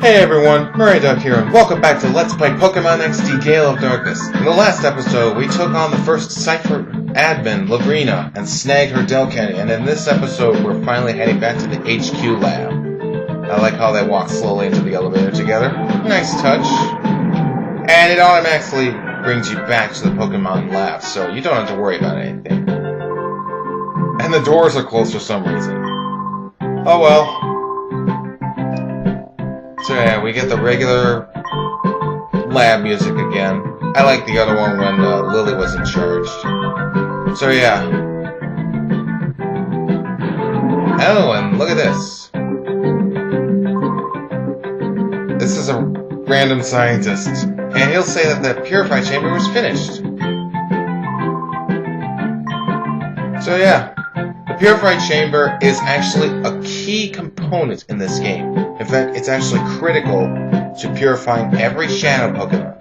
Hey everyone, Murray Duck here, and welcome back to Let's Play Pokemon XD Gale of Darkness. In the last episode, we took on the first Cypher admin, Labrina, and snagged her Delcatty, and in this episode, we're finally heading back to the HQ lab. I like how they walk slowly into the elevator together. Nice touch. And it automatically brings you back to the Pokemon lab, so you don't have to worry about anything. And the doors are closed for some reason. Oh well. So yeah, we get the regular lab music again. I like the other one when Lily was in charge. So yeah. Oh, and look at this. This is a random scientist, and he'll say that the Purify chamber was finished. So yeah, the Purify chamber is actually a key component in this game. In fact, it's actually critical to purifying every shadow Pokemon.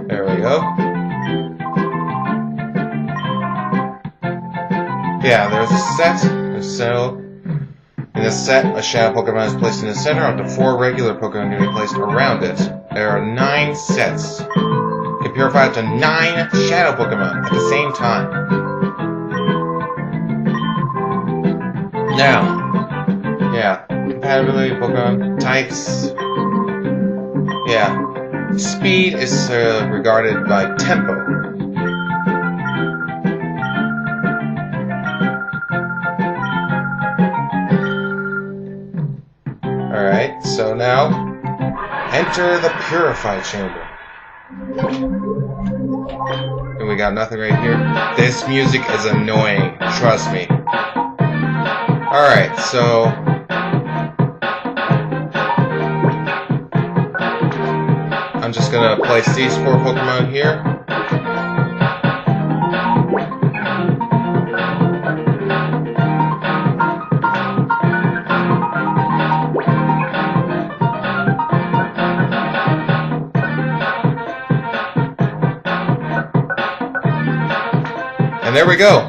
There we go. Yeah, there's a set, so in this set, a shadow Pokemon is placed in the center, up to 4 regular Pokemon can be placed around it. There are 9 sets. You can purify up to 9 shadow Pokemon at the same time. Now, yeah, compatibility Pokemon types. Yeah, speed is regarded by tempo. Alright, so now, enter the Purify chamber. And we got nothing right here. This music is annoying, trust me. Alright, so I'm just gonna place these 4 Pokemon here. And there we go.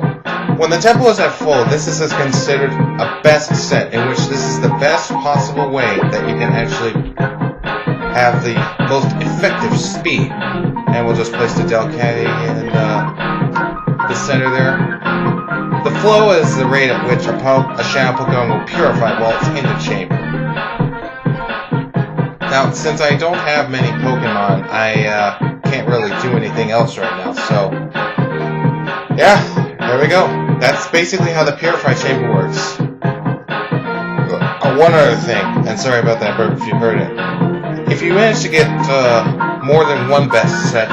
When the tempo is at full, this is considered a best set, in which this is the best possible way that you can actually have the most effective speed. And we'll just place the Delcatty in the center there. The flow is the rate at which a shadow Pokemon will purify while it's in the chamber. Now, since I don't have many Pokemon, I can't really do anything else right now, so yeah, there we go. That's basically how the Purify chamber works. One other thing, and sorry about that if you heard it. If you manage to get more than one best set,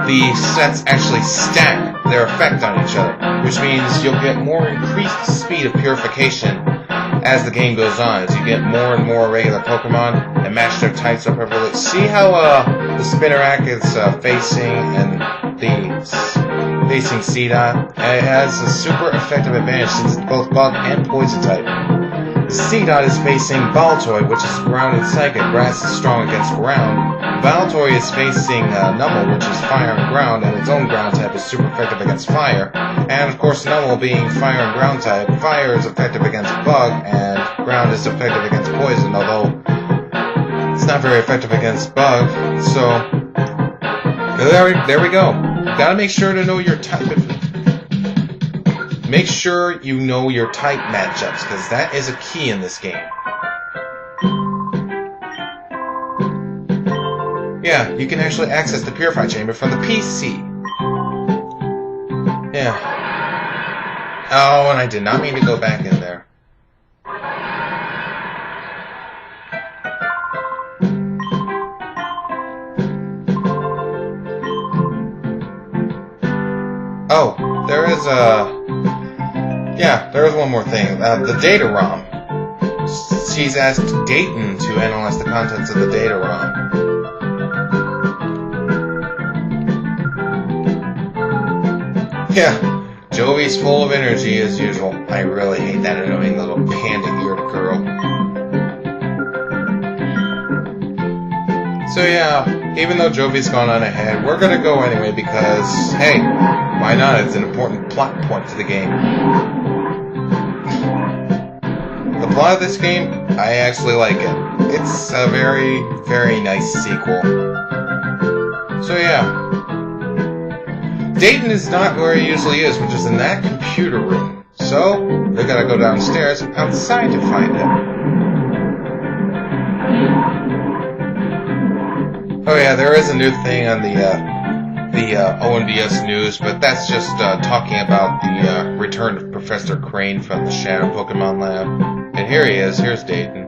the sets actually stack their effect on each other, which means you'll get more increased speed of purification as the game goes on, as you get more and more regular Pokemon and match their types up perfectly. See how the Spinarak is facing and facing C-Dot? It has a super effective advantage since it's both Bug and Poison type. C-Dot is facing Baltoy, which is ground and psychic. Grass is strong against ground. Baltoy is facing Numel, which is fire and ground, and its own ground type is super effective against fire. And of course, Numel being fire and ground type, fire is effective against Bug, and ground is effective against poison, although it's not very effective against Bug. So there we go. Gotta make sure to know your type. Make sure you know your type matchups, because that is a key in this game. Yeah, you can actually access the Purify chamber from the PC. Yeah. Oh, and I did not mean to go back in there. Oh, there is there is one more thing. The data ROM. She's asked Dayton to analyze the contents of the data ROM. Yeah, Jovi's full of energy as usual. I really hate that annoying little panda-eared girl. So yeah, even though Jovi's gone on ahead, we're gonna go anyway because, hey, why not? It's an important plot point to the game. The plot of this game, I actually like it. It's a very, very nice sequel. So yeah. Dayton is not where he usually is, which is in that computer room. So, they gotta go downstairs outside to find him. Oh yeah, there is a new thing on the ONBS news, but that's just talking about the return of Professor Crane from the Shadow Pokemon Lab. And here he is, here's Dayton.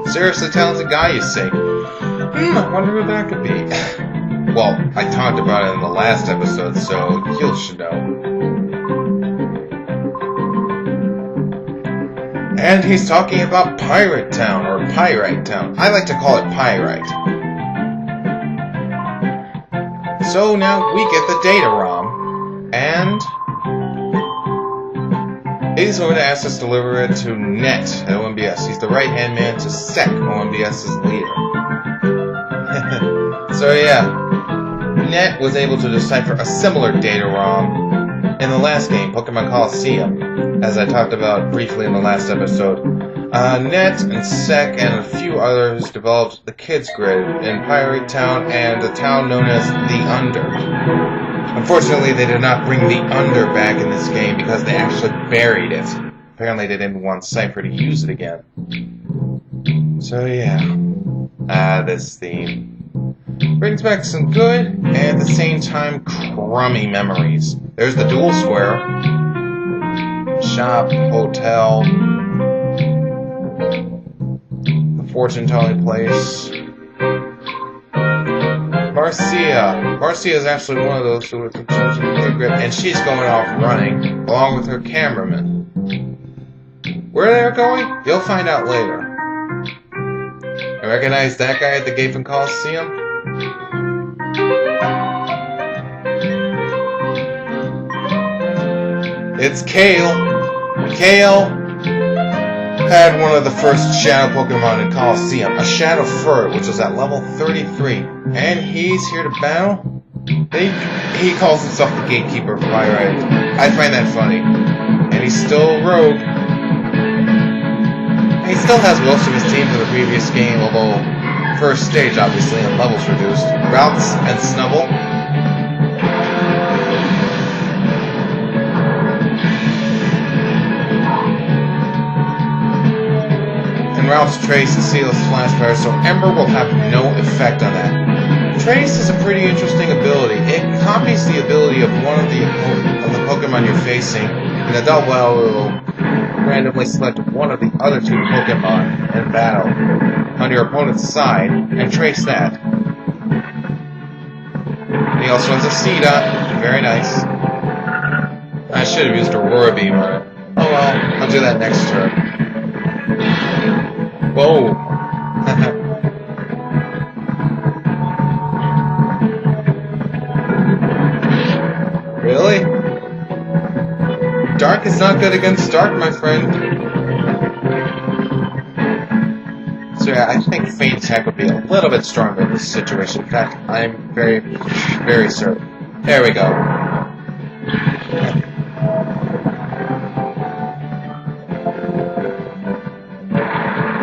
Seriously talented guy, you say? I wonder who that could be. Well, I talked about it in the last episode, so you should know. And he's talking about Pirate Town, or Pyrite Town. I like to call it Pyrite. So now we get the data ROM, and he's going to ask us to deliver it to Net at OMBS. He's the right-hand man to Sec, OMBS's leader. So yeah, Net was able to decipher a similar data ROM in the last game, Pokemon Coliseum, as I talked about briefly in the last episode. Net and Sec and a few others developed the Kids Grid in Pirate Town and a town known as The Under. Unfortunately, they did not bring The Under back in this game because they actually buried it. Apparently they didn't want Cypher to use it again. So yeah, this theme brings back some good, and at the same time, crummy memories. There's the Dual Square, shop, hotel, the fortune-telling place. Marcia is actually one of those who was chosen to take grip, and she's going off running, along with her cameraman. Where they're going, you'll find out later. I recognize that guy at the gate from Coliseum? It's Gale. Gale had one of the first Shadow Pokemon in Coliseum, a Shadow Fur, which was at level 33, and he's here to battle. He calls himself the Gatekeeper of Pyrite. I find that funny. And he's still a rogue. He still has most of his team from the previous game, although first stage, obviously, and levels reduced. Routes and Snubble. And Routes Trace and Sealess Flash Fire, so Ember will have no effect on that. Trace is a pretty interesting ability. It copies the ability of one of the Pokemon you're facing, and the double battle will randomly select one of the other two Pokemon in battle on your opponent's side and trace that. He also has a Seedot, very nice. I should have used Aurora Beam on it. Oh well, I'll do that next turn. Whoa! Really? Dark is not good against Dark, my friend. So yeah, I think Feint Attack would be a little bit stronger in this situation. In fact, I'm very, very certain. There we go.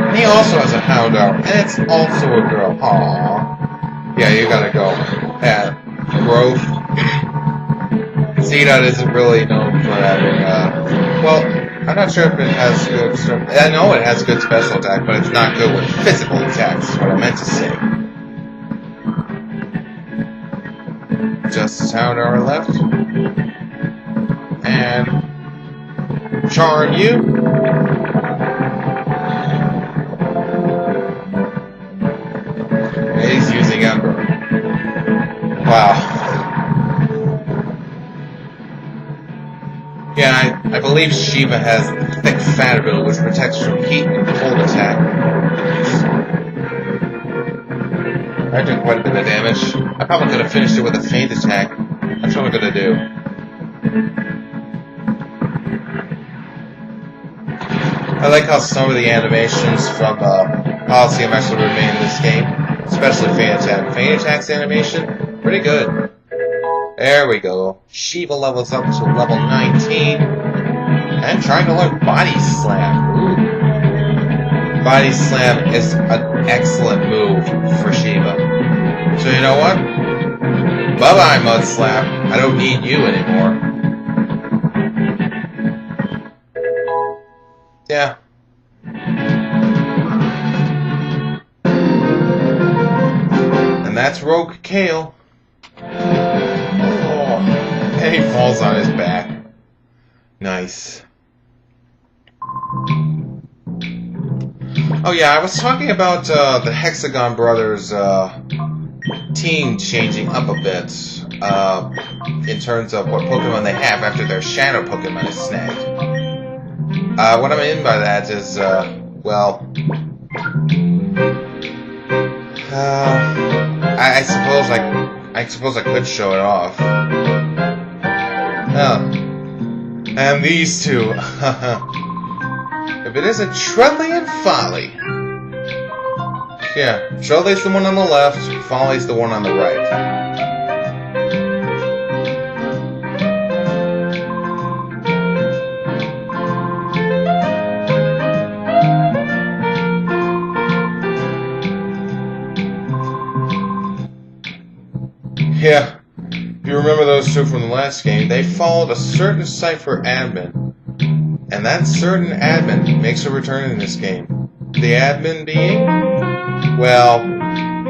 And he also has a Houndour, and it's also a girl. Aww. Yeah, you gotta go. Yeah, growth. Seedot isn't really known for having, well, I'm not sure if it has good, I know it has good special attack, but it's not good with physical attacks, is what I meant to say. Just Houndour left. And Charm you. And he's using Ember. Wow. Yeah, I believe Shiva has thick fat ability which protects from heat and cold attack. I did quite a bit of damage. I probably could have finished it with a Feint Attack. That's what I'm gonna do. I like how some of the animations from Coliseum actually remain in this game, especially Feint Attack. Feint Attack's animation, pretty good. There we go. Shiva levels up to level 19, and trying to learn Body Slam. Ooh. Body Slam is an excellent move for Shiva. So you know what? Bye-bye, Mud Slap. I don't need you anymore. Yeah. And that's Rogue Gale. Oh, and he falls on his back. Nice. Oh yeah, I was talking about the Hexagon Brothers team changing up a bit in terms of what Pokemon they have after their Shadow Pokemon is snagged. What I mean by that is, well, I suppose I could show it off. Oh, and these two. If it isn't Trudley and Folly. Yeah, Trudley's the one on the left, Folly's the one on the right. Yeah, if you remember those two from the last game, they followed a certain Cypher admin. And that certain admin makes a return in this game. The admin being? Well,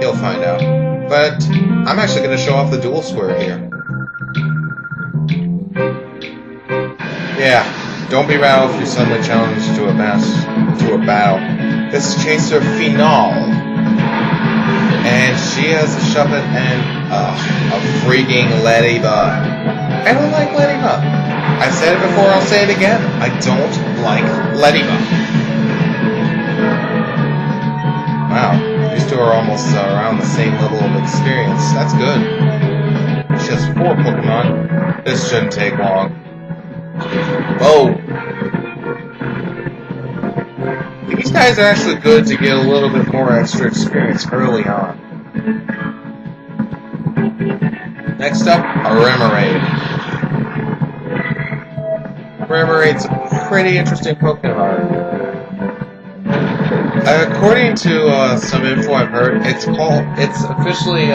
you'll find out. But I'm actually going to show off the dual square here. Yeah, don't be rattled if you're suddenly challenged to a battle. This is Chaser Finale. And she has a Shuppet and a freaking Ladybug. I don't like Ladybug. I've said it before, I'll say it again. I don't like Ladybug. Wow, these two are almost around the same level of experience. That's good. She has 4 Pokemon. This shouldn't take long. Whoa. These guys are actually good to get a little bit more extra experience early on. Next up, a Remoraid. Remoraid's a pretty interesting Pokemon. According to some info I've heard, it's officially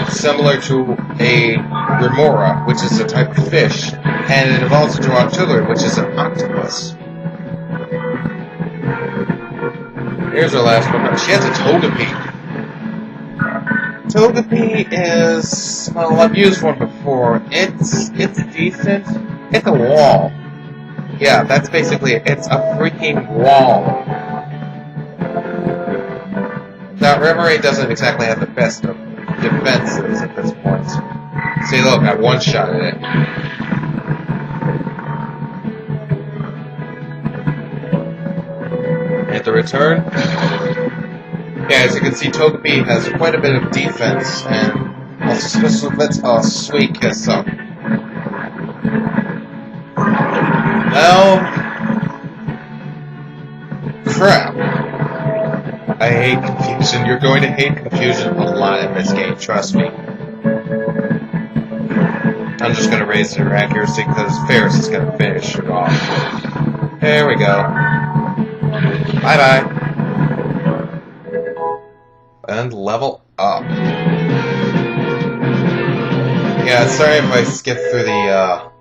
similar to a Remora, which is a type of fish, and it evolves into Octillery, which is an octopus. Here's our last one. She has a Togepi. Togepi is, well, I've used one before. It's decent. It's a wall. Yeah, that's basically it. It's a freaking wall. Now, Remoraid doesn't exactly have the best of defenses at this point. See, look, I one-shotted it. Hit the return. Yeah, as you can see, Togepi has quite a bit of defense, and also special bits of sweet kiss up. Now, crap. I hate confusion. You're going to hate confusion a lot in this game, trust me. I'm just going to raise your accuracy because Ferris is going to finish it off. There we go. Bye-bye. And level up. Yeah, sorry if I skip through the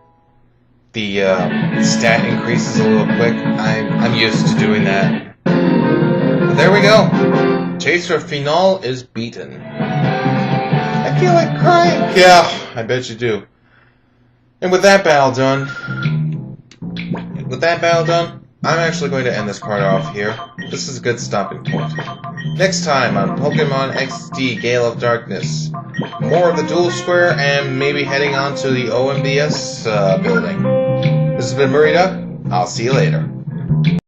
stat increases a little quick. I'm used to doing that. But there we go. Chaser Finale is beaten. I feel like crying. Yeah, I bet you do. And with that battle done, I'm actually going to end this part off here. This is a good stopping point. Next time on Pokemon XD Gale of Darkness, more of the dual square and maybe heading on to the OMBS building. This has been Murray Duck. I'll see you later.